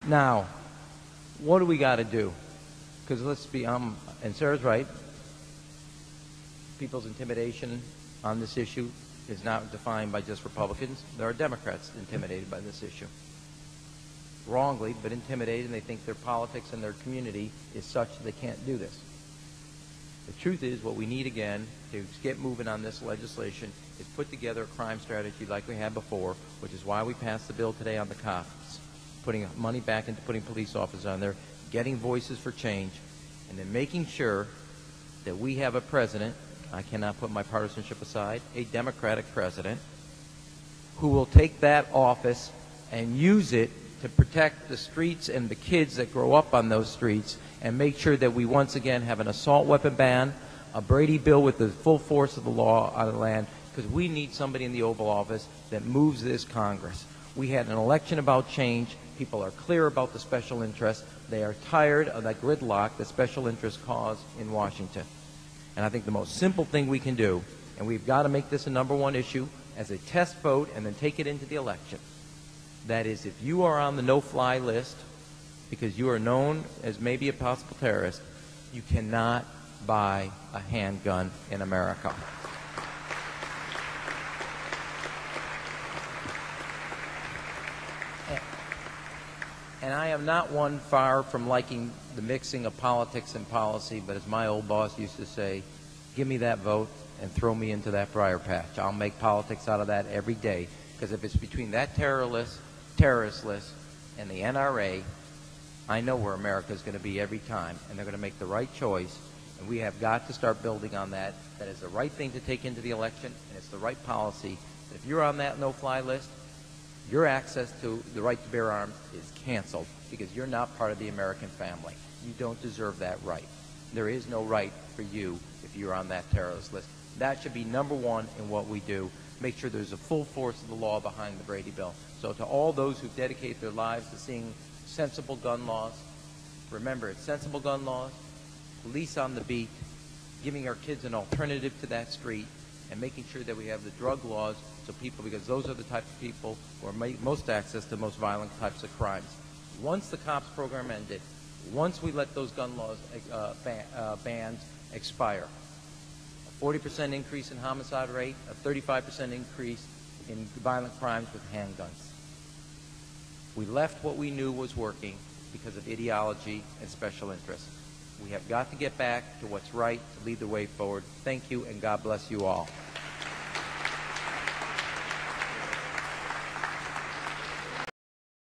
Now, what do we got to do? Because let's be, and Sarah's right, people's intimidation on this issue is not defined by just Republicans. There are Democrats intimidated by this issue. Wrongly, but intimidated, and they think their politics and their community is such that they can't do this. The truth is, what we need again to get moving on this legislation is put together a crime strategy like we had before, which is why we passed the bill today on the cops, putting money back into putting police officers on there, getting voices for change, and then making sure that we have a president, I cannot put my partisanship aside, a Democratic president, who will take that office and use it to protect the streets and the kids that grow up on those streets, and make sure that we once again have an assault weapon ban, a Brady bill with the full force of the law on the land, because we need somebody in the Oval Office that moves this Congress. We had an election about change. People are clear about the special interest. They are tired of that gridlock that special interests cause in Washington. And I think the most simple thing we can do, and we've got to make this a #1 issue as a test vote and then take it into the election, that is, if you are on the no-fly list because you are known as maybe a possible terrorist, you cannot buy a handgun in America. And I am not one far from liking the mixing of politics and policy, but as my old boss used to say, give me that vote and throw me into that briar patch. I'll make politics out of that every day, because if it's between that terrorist list and the NRA, I know where America is going to be every time, and they're going to make the right choice, and we have got to start building on that. That is the right thing to take into the election, and it's the right policy. If you're on that no-fly list, your access to the right to bear arms is canceled because you're not part of the American family. You don't deserve that right. There is no right for you if you're on that terrorist list. That should be #1 in what we do. Make sure there's a full force of the law behind the Brady bill. So to all those who dedicate their lives to seeing sensible gun laws, remember, it's sensible gun laws, police on the beat, giving our kids an alternative to that street, and making sure that we have the drug laws so people, because those are the type of people who are most access to most violent types of crimes. Once the cops program ended, once we let those gun laws bans expire, a 40% increase in homicide rate, a 35% increase in violent crimes with handguns. We left what we knew was working because of ideology and special interests. We have got to get back to what's right to lead the way forward. Thank you, and God bless you all.